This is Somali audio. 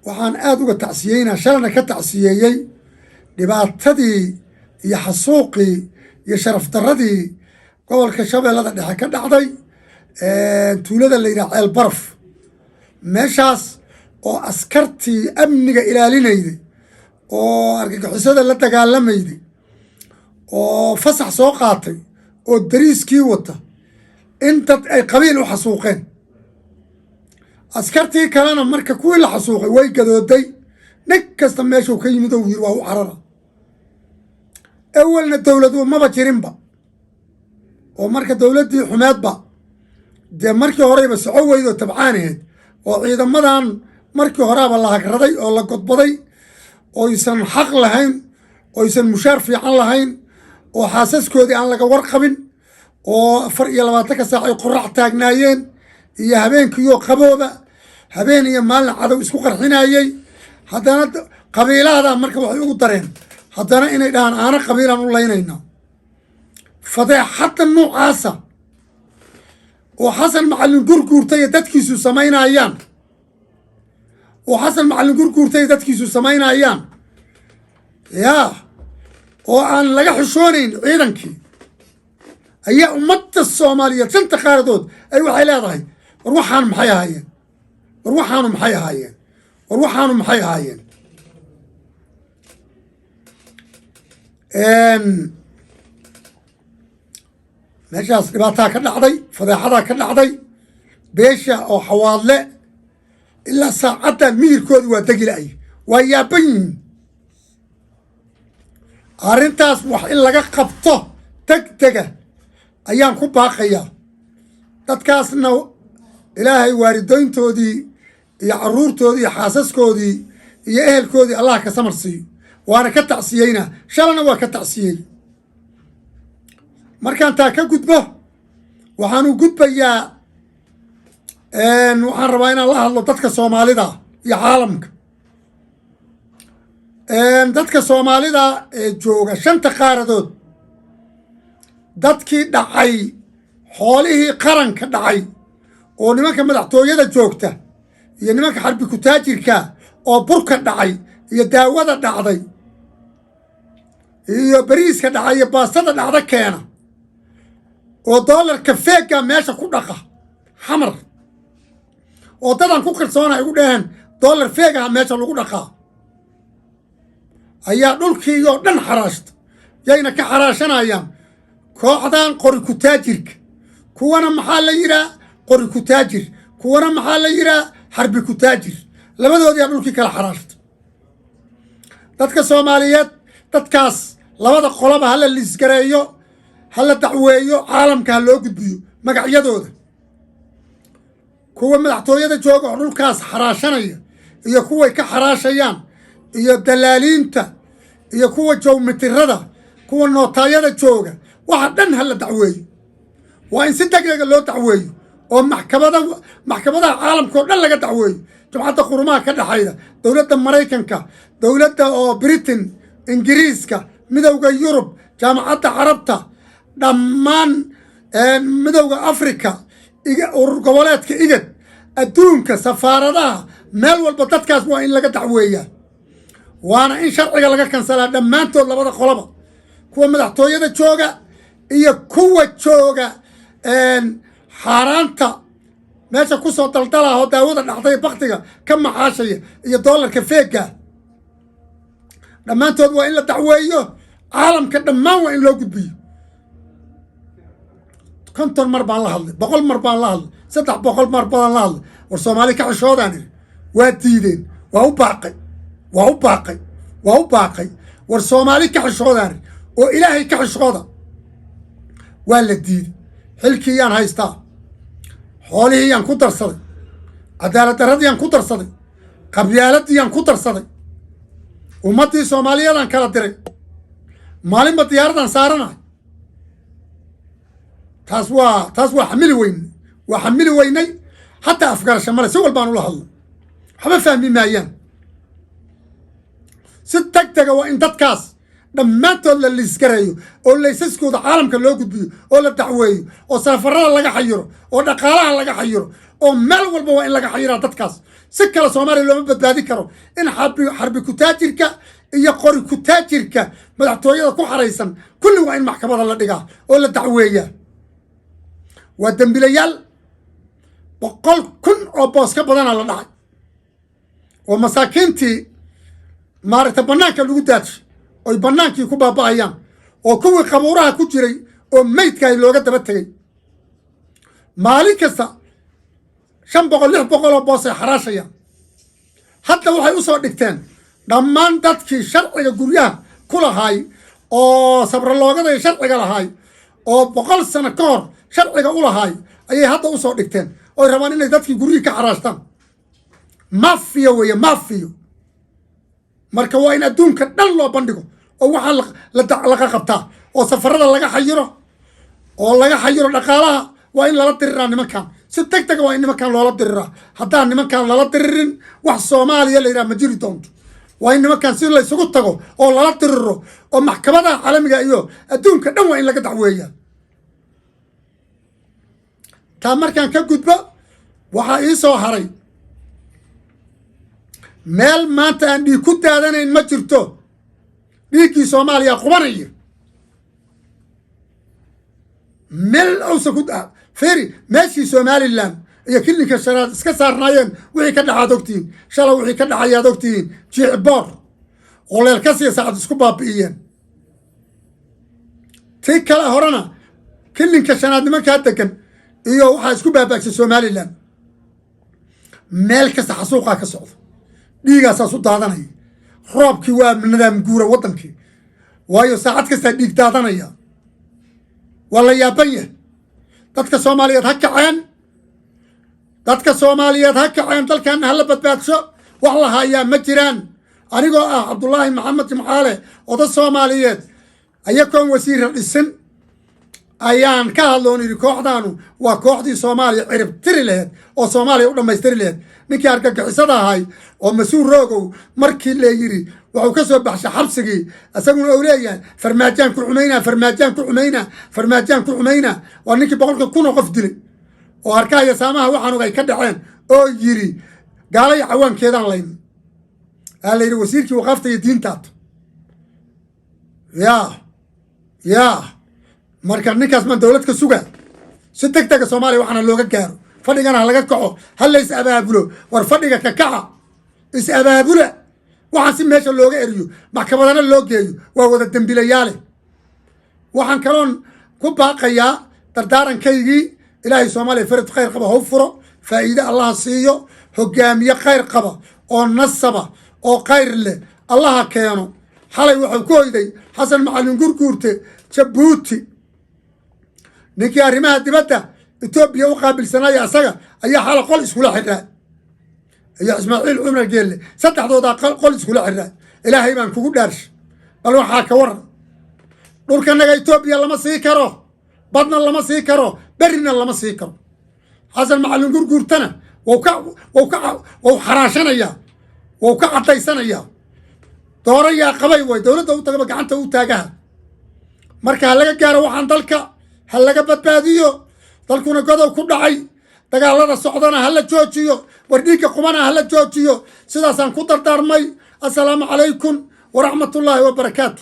waxaan aad uga tacsiyeynaa shalana ka tacsiyeeyey dhibaatadii iyo xasuuqii iyo sharaf darradii gobolka shabeellada dhexe ka dhacday tuulada la yidhaha ceel baraf meeshaas oo askartii amniga ilaalinayday oo argagixisada la dagaalamayday oo fasax soo qaatay oo dariiskii wata in dad ay qabiil u xasuuqeen askartii kalena marka kuwii la xasuuqay way gadooday nin kasta meeshuu ka yimid oo yiri waa u carara awalna dowladu maba jirinba oo marka dowladdii xumeedba dee markii horeyba soco weyd oo tabcaaneed oo ciidamadan markii horeaba la hagraday oo la godbaday oysan xaq lahayn oysan mushaar fiican lahayn oo xaasaskoodii aan laga warqabin oo 24 saac ay qorax taagnaayeen iyo habeenkiioo qabooba habeen iyo maalin cadow isku qarxinayay haddana qabiilahada marka waxay ugu dareen haddana inay dhahaan aana qabiilaan u laynayna fadeexadda noocaasa oo xasan macallin gurguurtay iyo dadkiisu samaynayaan yaa oo aan laga xishoonayn ciidankii ayaa ummadda soomaaliyeed shanta qaaradood ay waxay leedahay war waxaanu maxay ahaayeen meeshaas dhibaataa ka dhacday fadeexadaa ka dhacday beesha oo xawaadle ilaa saacaddan miyirkooda waa degila'ay waa yaaban yihiin arrintaas wax in laga qabto degdega ayaan ku baaqayaa dadkaasna ilaahay waalidoyntoodii iyo carruurtoodii iyo xaasaskoodii iyo ehelkoodii allah ka samar siiyo waana ka tacsiyeynaa shalana waa ka tacsiyey markaan taa ka gudbo waxaanu gudbayaa waxaan rabaa inaan la hadlo dadka soomaalida iyo caalamka dadka soomaalida ee jooga shanta qaaradood dadkii dhacay xoolihii qaranka dhacay oo nimanka madaxtooyada joogta iyo nimanka xarbi kutaajirka oo burka dhacay iyo daawada dhacday iyo bariiska dhacay iyo baastada dhacda keena oo doolarka feega meesha ku dhaqa xamar oo dadan ku kalsoona ay ugu dhaheen doolar feegaha meesha lagu dhaqaa ayaa dhulkii oo dhan xaraashta yayna ka xaraashanayaan kooxdan qori kutaajirka kuwana maxaa la yidhaha qori kutaajir kuwana maxaa la yidhaha xarbi kutaajir labadoodiyaa dhulkii kala xaraashta dadka soomaaliyeed dadkaas labada qoloba hala liisgareeyo hala dacweeyo caalamka ha loo gudbiyo magacyadooda kuwa madaxtooyada jooga oo dhulkaas xaraashanaya iyo kuway ka xaraashayaan iyo dalaaliinta iyo kuwa jowmitirada kuwa nootaayada jooga waxa dhan hala dacweeyo waa in si degdega loo dacweeyo oo maxkamadaha caalamka oo dhan laga dacweeyo jumcadda qurumaha ka dhexayda dowladda maraykanka dowladda oo britain ingiriiska midowda yurub jaamacadda carabta dhammaan midowda africa urur goboleedka igad adduunka safaaradaha meel walba dadkaas waa in laga dacweeyaa waana in sharciga laga kansalaa dhammaantood labada qoloba kuwa madaxtooyada jooga iyo kuwa jooga xaaraanta meesha kusoo daldalaha oo daawada dhacday baktiga ka macaashaya iyo doolarka feega dhammaantood waa in la dacweeyo caalamka dhammaan waa in loo gudbiyo 50 mar baan la hadlay 100 mar baan la hadlay 300 mar baan la hadlay war Soomaali ka xishoodaan waa diideen waa u baaqay war Soomaali ka xishoodaan oo Ilaahay ka xishooda waa la diiday xilkiyaan haystaa xoolihiyaan ku darsaday cadaalad darradiyaan ku darsaday qabyaaladiyaan ku darsaday ummadii Soomaaliyeedaan kala diray maalinba diyaaradan saaranahay taas waa xamili weynay hataa afgarasho male si walbaan ula hadlo waxba fahmi maayaan si degdega waa in dadkaas dhammaantood la liiskareeyo oo laysaskooda caalamka loo gudbiyo oo la dacweeyo oo safarada laga xayiro oo dhaqaalaha laga xayiro oo meel walba waa in laga xayiraa dadkaas سكة سومالي لما بدبادي كرو إن حرب كتاجرك إيا قوري كتاجرك مدحتوية كو حريسا كل وين محكمة الله دقاه ولا دعوية والدنبليال بقول كن أبوسك بدنا الله دعي ومساكنتي مارت بنانك اللي قداتش أو بنانك يكون بابا أيام أو كوي قبورها كجري أو ميت كاي لوجا تبتغي مالك كسا شن بقول له بقول أبوس حراشيا حتى وحي أسوأ دكتين دمان دتكي شرعي قرية كل هاي أو صبر الله قدر شرعي على هاي أو بقول سنة كور شرعي أول هاي أي حتى أسوأ دكتين أو رمانين دتكي قرية كحراشتان ما فيه ويا ما فيه marka waa in adduunka dhan loo bandhigo oo waxa laga qabtaa oo safarada laga xayiro dhaqaalaha waa in lala diriraa nimankan si degdeg waa in nimankan loola diriraa haddaan nimankan lala diririn wax Soomaaliya la yiraahdo ma jiri doonto waa in nimankan si la isugu tago oo lala diriro oo maxkamadaha caalamiga iyo adduunka dhan waa in laga dacweeyaa taa markaan ka gudbo waxa ii soo haray meel maanta aan dhiig ku daadanayn ma jirto dhiiggii Soomaaliya qubanaya meel awsa ku firi meeshii Somaliland iyo kilninka sharaad iska saarnaayeen wixii ka dhaxaad ogtiin shalay wixii ka dhaxayaad ogtiin jiicboor oo leel ka sii saacad isku baabi'iyeen tii kale horena kilninka shanaad nimanka degan iyo waxa isku baabaaqsay Somaliland meel kasta xasuuqa ka socdo dhiigaas asu daadanaya roobkii waa nidaam guura wadankii waayo saacad kasta dhiig daadanaya wala yaaban yahay dadka Soomaaliyeed ha kaceen dalkan hal badbaadsho wax la hayaa ma jiraan anigoo ah Cabdullaahi Maxamed Jimcaale oda Soomaaliyeed ayakoon wasiir dhisan ayaan ka hadloonay kooxdaanu waa kooxdii Soomaaliya cirib tiri lahayd oo Soomaaliya u dhameystiri lahayd ninkii argagixisada ahay oo masuul roogow markii la yiri wuxuu ka soo baxshay xabsigii asaguna uu leeyahay farmaajaan ku xumayna waa ninkii 100,000 qof dilay oo arkaya saamaha waxaan ay ka dhaceen oo yiri gaalay cawaankeedan layn la yiri wasiirkii waqafta iyo diintaad yaa marka ninkaas ma dawladka suga si degdeg Soomaaliya waxana looga gaaro fadhigana laga kaco hal la is abaabulo war fadhiga ka kaca is abaabula waxaan si meesha looga eriyo maxkamadana loo geeyo waa wada dambiilayaal waxaan kaloon ku baaqayaa dardaarankaygi ilaahay Soomaaliya farad khayr qaba hoo furo faa'iido Allah siiyo hogaamiye khayr qaba oo nasaba oo khayr leh Allah keeno xalay wuxuu ku hoyday Xasan Macalin Gurguurte Jabuuti ninkii arrimaha dibadda Ethiopia u qaabilsanaya asaga ayaa xal qol iskula xiraa ayaa Ismaaciil Umar Geelle saddexdooda qol iskula xiraa ilaahay baan kugu dhaarsh bal waxa ka war dhulkanaga Ethiopia lama sii karo badna lama sii karo berina lama sii karo Xasan Macalin Gurguurtana wuu xaraashanaya wuu ka cadaysanaya dooraya qabay way dawladda u tagaba gacanta u taagaha marka laga gaaro waxaan dalka hal laga badbaadiyo dalkuna godow ku dhacay dagaalada socdana hal la joojiyo wardhiga qumana hal la joojiyo sidaas aan ku dardaarmay assalaamu calaykum wa rahmatullaahi wa barakaatuh